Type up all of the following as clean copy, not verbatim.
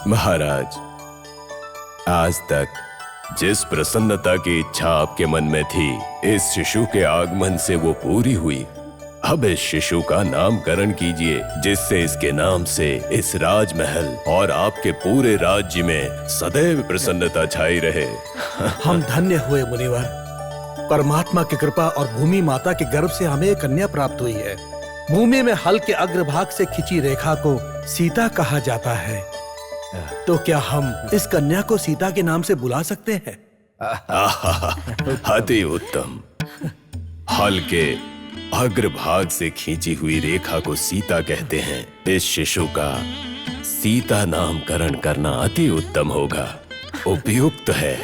महाराज, आज तक जिस प्रसन्नता की इच्छा आपके मन में थी, इस शिशु के आगमन से वो पूरी हुई। अब इस शिशु का नामकरण कीजिए, जिससे इसके नाम से इस राजमहल और आपके पूरे राज्य में सदैव प्रसन्नता छाई रहे। हम धन्य हुए मुनिवर। परमात्मा की कृपा और भूमि माता के गर्भ से हमें एक कन्या प्राप्त हुई है। भूमि में हल के अग्रभाग से खिंची रेखा को सीता कहा जाता है। तो क्या हम इस कन्या को सीता के नाम से बुला सकते हैं? अति उत्तम। हल के अग्रभाग से खींची हुई रेखा को सीता कहते हैं। इस शिशु का सीता नामकरण करना अति उत्तम होगा, उपयुक्त है।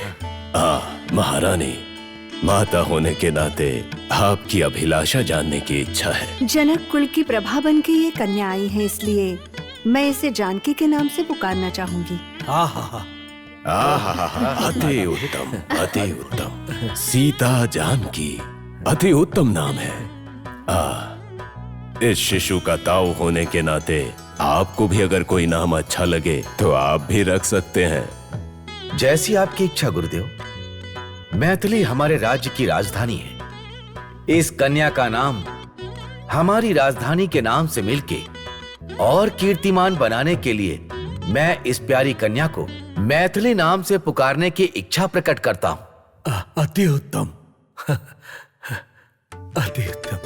महारानी, माता होने के नाते आपकी अभिलाषा जानने की इच्छा है। जनक कुल की प्रभा बन के ये कन्या आई है, इसलिए मैं इसे जानकी के नाम से पुकारना चाहूंगी। अति उत्तम, अति उत्तम। सीता जानकी अति उत्तम नाम है। इस शिशु का ताऊ होने के नाते आपको भी अगर कोई नाम अच्छा लगे तो आप भी रख सकते हैं। जैसी आपकी इच्छा गुरुदेव। मैथिली हमारे राज्य की राजधानी है। इस कन्या का नाम हमारी राजधानी के नाम से मिलके और कीर्तिमान बनाने के लिए मैं इस प्यारी कन्या को मैथिली नाम से पुकारने की इच्छा प्रकट करता हूं। अति उत्तम। अति उत्तम।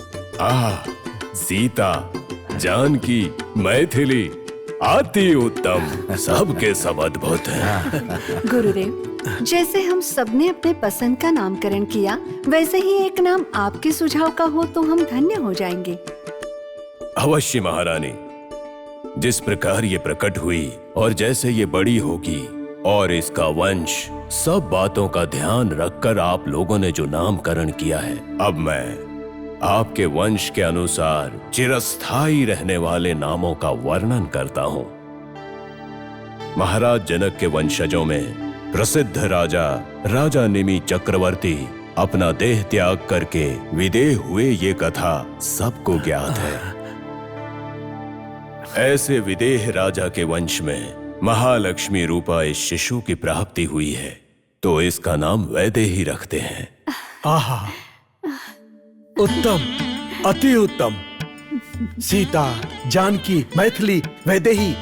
सीता, जानकी, मैथिली, अति उत्तम। सबके सब अद्भुत हैं। गुरुदेव, जैसे हम सबने अपने पसंद का नामकरण किया, वैसे ही एक नाम आपके सुझाव का हो तो हम धन्य हो जाएंगे। अवश्य महारानी। जिस प्रकार ये प्रकट हुई और जैसे ये बड़ी होगी और इसका वंश, सब बातों का ध्यान रखकर आप लोगों ने जो नामकरण किया है, अब मैं आपके वंश के अनुसार चिरस्थायी रहने वाले नामों का वर्णन करता हूं। महाराज जनक के वंशजों में प्रसिद्ध राजा निमि चक्रवर्ती अपना देह त्याग करके विदेह हुए, ये कथा सबको ज्ञात है। ऐसे विदेह राजा के वंश में महालक्ष्मी रूपा इस शिशु की प्राप्ति हुई है, तो इसका नाम वैदेही रखते हैं। उत्तम, अति उत्तम। सीता, जानकी, मैथिली, वैदेही,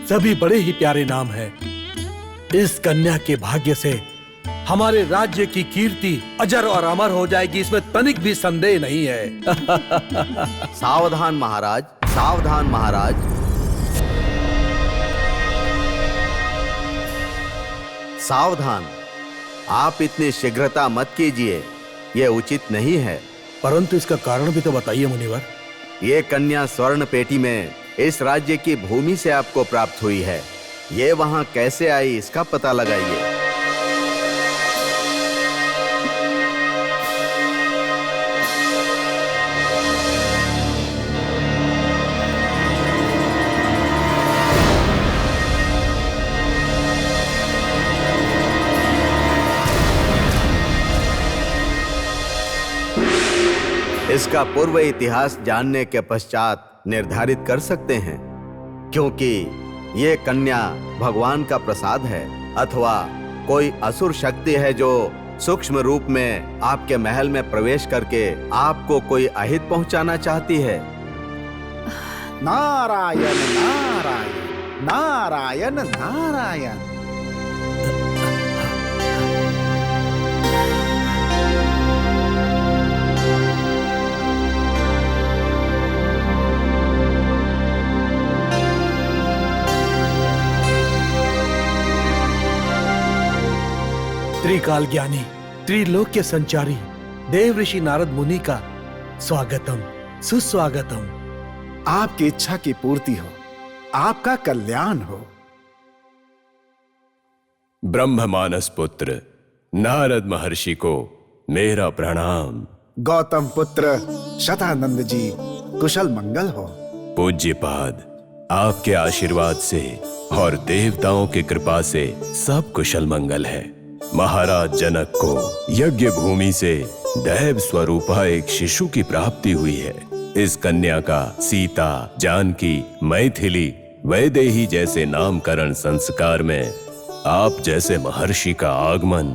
सभी बड़े ही प्यारे नाम हैं। इस कन्या के भाग्य से हमारे राज्य की कीर्ति अजर और अमर हो जाएगी, इसमें तनिक भी संदेह नहीं है। सावधान महाराज, सावधान महाराज। सावधान, आप इतनी शीघ्रता मत कीजिए, यह उचित नहीं है। परंतु इसका कारण भी तो बताइए मुनिवर। ये कन्या स्वर्ण पेटी में इस राज्य की भूमि से आपको प्राप्त हुई है। ये वहां कैसे आई, इसका पता लगाइए। इसका पूर्व इतिहास जानने के पश्चात निर्धारित कर सकते हैं, क्योंकि ये कन्या भगवान का प्रसाद है अथवा कोई असुर शक्ति है जो सूक्ष्म रूप में आपके महल में प्रवेश करके आपको कोई अहित पहुंचाना चाहती है। नारायण नारायण नारायण नारायण। त्रिकाल ज्ञानी, त्रिलोक के संचारी देव ऋषि नारद मुनि का स्वागतम, सुस्वागतम। आपकी इच्छा की पूर्ति हो, आपका कल्याण हो। ब्रह्ममानस पुत्र नारद महर्षि को मेरा प्रणाम। गौतम पुत्र शतानंद जी, कुशल मंगल हो। पूज्यपाद, आपके आशीर्वाद से और देवताओं की कृपा से सब कुशल मंगल है। महाराज जनक को यज्ञ भूमि से दैव स्वरूपा एक शिशु की प्राप्ति हुई है। इस कन्या का सीता, जानकी, मैथिली वैदेही जैसे नामकरण संस्कार में आप जैसे महर्षि का आगमन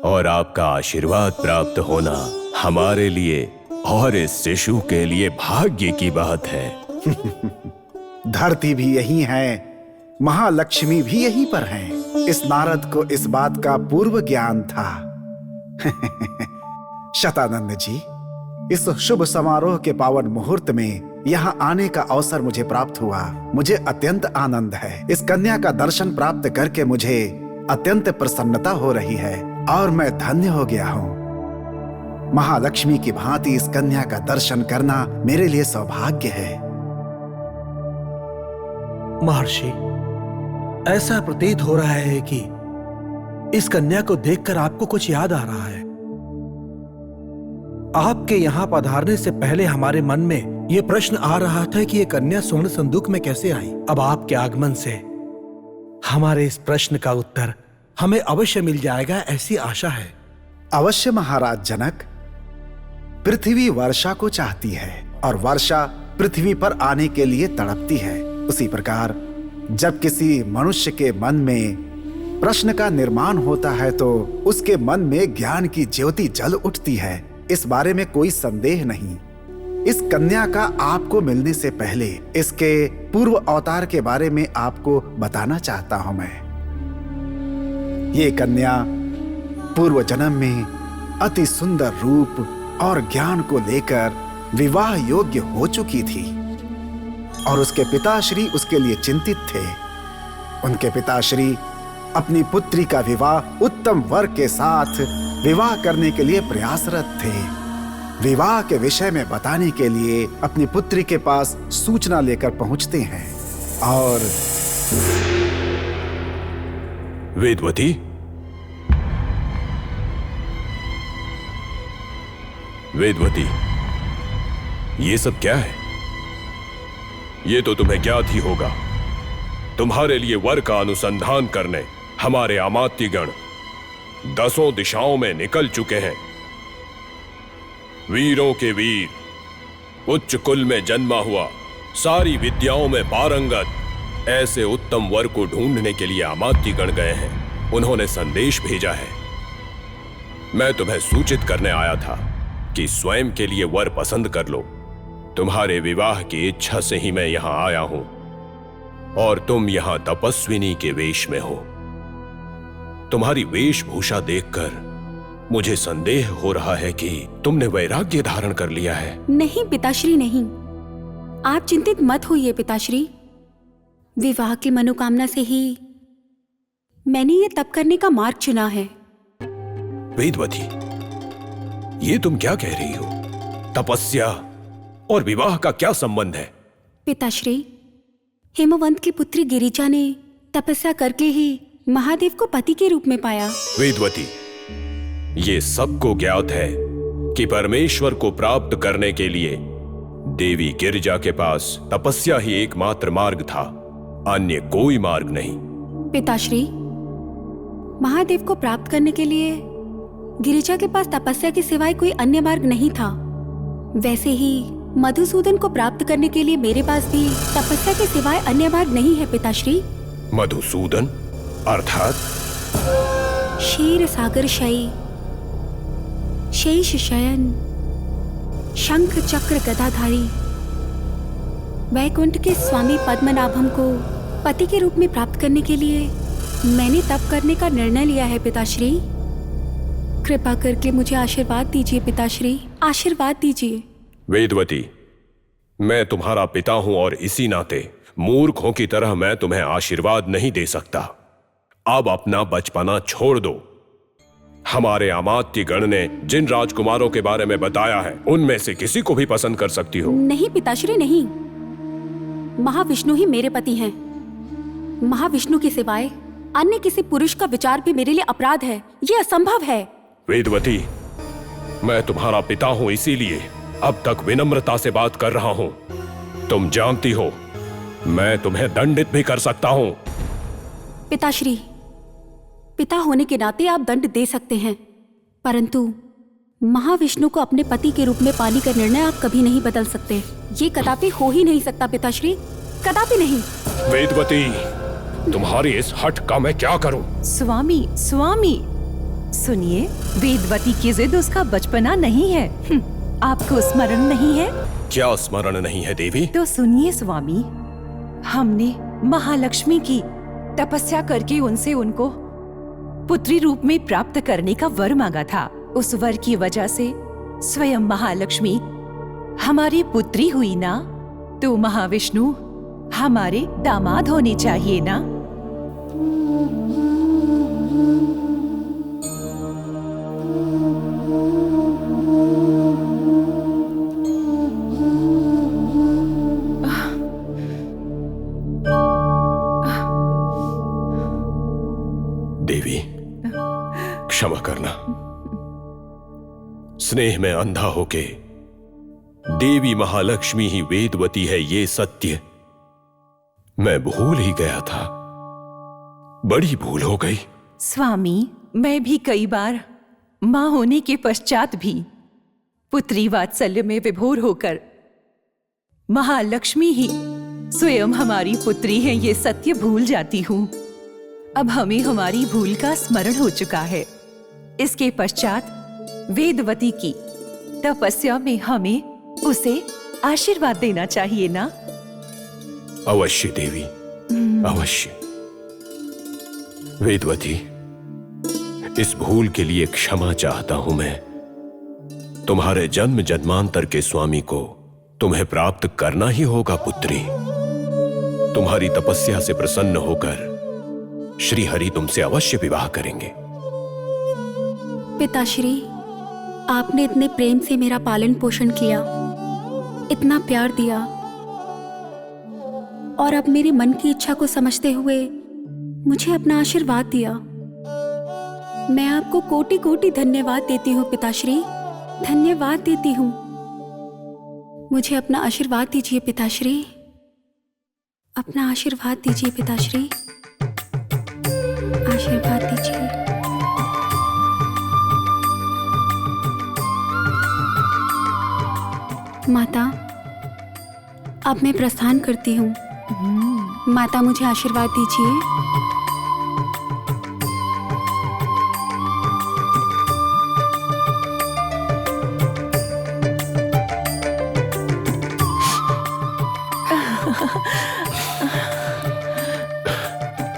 और आपका आशीर्वाद प्राप्त होना हमारे लिए और इस शिशु के लिए भाग्य की बात है। धरती भी यही है, महालक्ष्मी भी यहीं पर हैं। इस नारद को इस बात का पूर्व ज्ञान था। शतानंद जी, इस शुभ समारोह के पावन मुहूर्त में यहाँ आने का अवसर मुझे प्राप्त हुआ। मुझे अत्यंत आनंद है। इस कन्या का दर्शन प्राप्त करके मुझे अत्यंत प्रसन्नता हो रही है और मैं धन्य हो गया हूँ। महालक्ष्मी की भांति इस कन्या का दर्शन करना मेरे लिए सौभाग्य है। महर्षि, ऐसा प्रतीत हो रहा है कि इस कन्या को देखकर आपको कुछ याद आ रहा है। आपके यहां पधारने से पहले हमारे मन में यह प्रश्न आ रहा था कि यह कन्या स्वर्ण संदूक में कैसे आई। अब आपके आगमन से हमारे इस प्रश्न का उत्तर हमें अवश्य मिल जाएगा, ऐसी आशा है। अवश्य महाराज जनक। पृथ्वी वर्षा को चाहती है और वर्षा पृथ्वी पर आने के लिए तड़पती है। उसी प्रकार जब किसी मनुष्य के मन में प्रश्न का निर्माण होता है तो उसके मन में ज्ञान की ज्योति जल उठती है। इस बारे में कोई संदेह नहीं। इस कन्या का आपको मिलने से पहले इसके पूर्व अवतार के बारे में आपको बताना चाहता हूं मैं। ये कन्या पूर्व जन्म में अति सुंदर रूप और ज्ञान को लेकर विवाह योग्य हो चुकी थी और उसके पिताश्री उसके लिए चिंतित थे। उनके पिताश्री अपनी पुत्री का विवाह उत्तम वर के साथ विवाह करने के लिए प्रयासरत थे। विवाह के विषय में बताने के लिए अपनी पुत्री के पास सूचना लेकर पहुंचते हैं और वेदवती, वेदवती, ये सब क्या है? ये तो तुम्हें ज्ञात ही होगा। तुम्हारे लिए वर का अनुसंधान करने हमारे अमात्यगण 10 दिशाओं में निकल चुके हैं। वीरों के वीर, उच्च कुल में जन्मा हुआ, सारी विद्याओं में पारंगत ऐसे उत्तम वर को ढूंढने के लिए अमात्यगण गए हैं। उन्होंने संदेश भेजा है। मैं तुम्हें सूचित करने आया था कि स्वयं के लिए वर पसंद कर लो। तुम्हारे विवाह की इच्छा से ही मैं यहां आया हूं और तुम यहां तपस्विनी के वेश में हो। तुम्हारी वेशभूषा देखकर मुझे संदेह हो रहा है कि तुमने वैराग्य धारण कर लिया है। नहीं पिताश्री, नहीं। आप चिंतित मत होइए पिताश्री। विवाह की मनोकामना से ही मैंने ये तप करने का मार्ग चुना है। वेदवती, ये तुम क्या कह रही हो? तपस्या और विवाह का क्या संबंध है? पिताश्री, हेमवंत की पुत्री गिरिजा ने तपस्या करके ही महादेव को पति के रूप में पाया। वेदवती, ये सबको ज्ञात है कि परमेश्वर को प्राप्त करने के लिए देवी गिरिजा के पास तपस्या ही एकमात्र मार्ग था, अन्य कोई मार्ग नहीं। पिताश्री, महादेव को प्राप्त करने के लिए गिरिजा के पास तपस्या के सिवाय कोई अन्य मार्ग नहीं था। वैसे ही मधुसूदन को प्राप्त करने के लिए मेरे पास भी तपस्या के सिवाय अन्य मार्ग नहीं है पिताश्री। मधुसूदन अर्थात क्षीर सागर शयी, शेष शयन, शंख चक्र गदाधारी, वैकुंठ के स्वामी पद्मनाभम को पति के रूप में प्राप्त करने के लिए मैंने तप करने का निर्णय लिया है पिताश्री। कृपा करके मुझे आशीर्वाद दीजिए पिताश्री, आशीर्वाद दीजिए। वेदवती, मैं तुम्हारा पिता हूं और इसी नाते मूर्खों की तरह मैं तुम्हें आशीर्वाद नहीं दे सकता। अब अपना बचपना छोड़ दो। हमारे अमात्यगण ने जिन राजकुमारों के बारे में बताया है उनमें से किसी को भी पसंद कर सकती हो। नहीं पिताश्री, नहीं। महाविष्णु ही मेरे पति हैं। महाविष्णु के सिवाय अन्य किसी पुरुष का विचार भी मेरे लिए अपराध है। यह असंभव है। वेदवती, मैं तुम्हारा पिता हूं, इसीलिए अब तक विनम्रता से बात कर रहा हूं। तुम जानती हो मैं तुम्हें दंडित भी कर सकता हूं। पिताश्री, पिता होने के नाते आप दंड दे सकते हैं, परंतु महाविष्णु को अपने पति के रूप में पाने का निर्णय आप कभी नहीं बदल सकते। ये कदापि हो ही नहीं सकता पिताश्री। कदापि नहीं। वेदवती, तुम्हारी इस हठ का मैं क्या करूं? स्वामी, स्वामी सुनिए, वेदवती की जिद उसका बचपना नहीं है। आपको स्मरण नहीं है? क्या स्मरण नहीं है देवी? तो सुनिए स्वामी, हमने महालक्ष्मी की तपस्या करके उनसे उनको पुत्री रूप में प्राप्त करने का वर मांगा था। उस वर की वजह से स्वयं महालक्ष्मी हमारी पुत्री हुई ना, तो महाविष्णु हमारे दामाद होने चाहिए ना। देवी, क्षमा करना। स्नेह में अंधा होके देवी महालक्ष्मी ही वेदवती है, ये सत्य मैं भूल ही गया था। बड़ी भूल हो गई। स्वामी, मैं भी कई बार मां होने के पश्चात भी पुत्री वात्सल्य में विभोर होकर महालक्ष्मी ही स्वयं हमारी पुत्री है ये सत्य भूल जाती हूँ। अब हमें हमारी भूल का स्मरण हो चुका है। इसके पश्चात वेदवती की तपस्या में हमें उसे आशीर्वाद देना चाहिए ना। अवश्य देवी, अवश्य। वेदवती, इस भूल के लिए क्षमा चाहता हूं मैं। तुम्हारे जन्म जन्मांतर के स्वामी को तुम्हें प्राप्त करना ही होगा पुत्री। तुम्हारी तपस्या से प्रसन्न होकर श्री हरि तुमसे अवश्य विवाह करेंगे। पिताश्री, आपने इतने प्रेम से मेरा पालन पोषण किया, इतना प्यार दिया, और अब मेरे मन की इच्छा को समझते हुए मुझे अपना आशीर्वाद दिया। मैं आपको कोटि कोटि धन्यवाद देती हूँ पिताश्री, धन्यवाद देती हूँ। मुझे अपना आशीर्वाद दीजिए पिताश्री, अपना आशीर्वाद दीजिए पिताश्री, आशीर्वाद दीजिए। माता, अब मैं प्रस्थान करती हूँ। माता, मुझे आशीर्वाद दीजिए।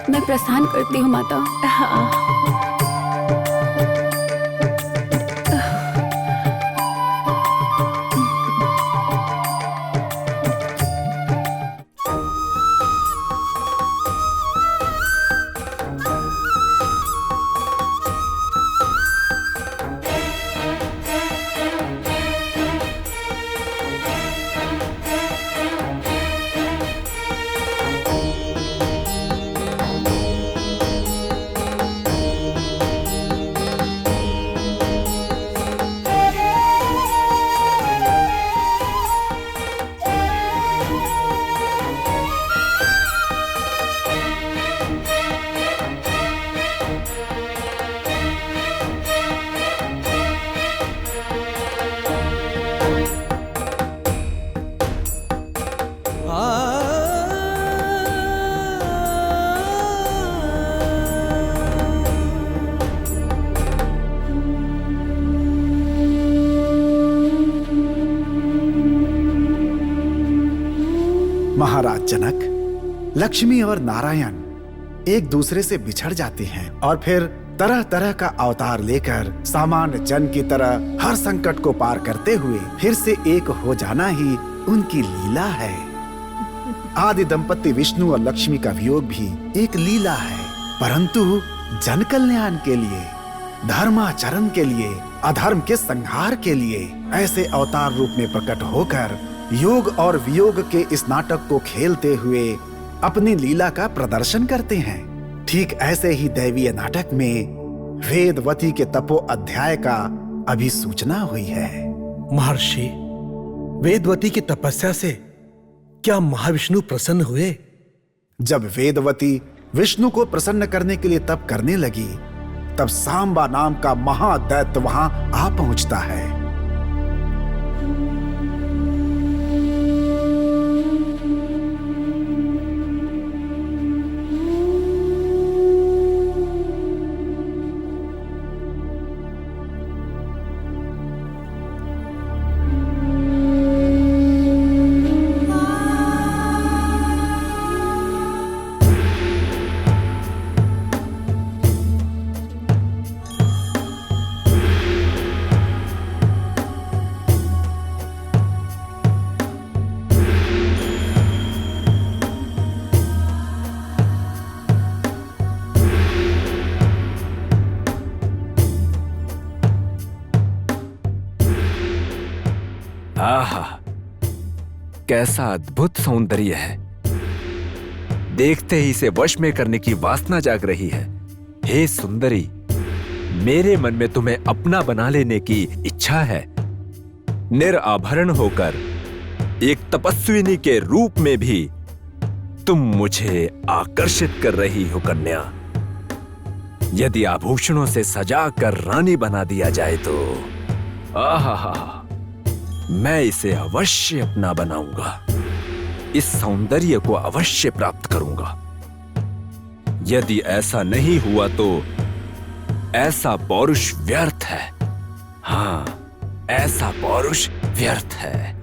मैं प्रस्थान करती हूँ माता। महाराज जनक, लक्ष्मी और नारायण एक दूसरे से बिछड़ जाते हैं और फिर तरह तरह का अवतार लेकर सामान्य जन की तरह हर संकट को पार करते हुए फिर से एक हो जाना ही उनकी लीला है। आदि दंपति विष्णु और लक्ष्मी का वियोग भी एक लीला है, परंतु जन कल्याण के लिए, धर्माचरण के लिए, अधर्म के संहार के लिए ऐसे अवतार रूप में प्रकट होकर योग और वियोग के इस नाटक को खेलते हुए अपनी लीला का प्रदर्शन करते हैं। ठीक ऐसे ही दैवीय नाटक में वेदवती के तपो अध्याय का अभी सूचना हुई है। महर्षि, वेदवती की तपस्या से क्या महाविष्णु प्रसन्न हुए? जब वेदवती विष्णु को प्रसन्न करने के लिए तप करने लगी, तब सांबा नाम का महादैत्य वहां आ पहुंचता है। कैसा अद्भुत सौंदर्य है। देखते ही इसे वश में करने की वासना जाग रही है। हे सुंदरी, मेरे मन में तुम्हें अपना बना लेने की इच्छा है। निराभरण होकर एक तपस्विनी के रूप में भी तुम मुझे आकर्षित कर रही हो कन्या। यदि आभूषणों से सजा कर रानी बना दिया जाए तो आहा, मैं इसे अवश्य अपना बनाऊंगा। इस सौंदर्य को अवश्य प्राप्त करूंगा। यदि ऐसा नहीं हुआ तो ऐसा पौरुष व्यर्थ है। हाँ, ऐसा पौरुष व्यर्थ है।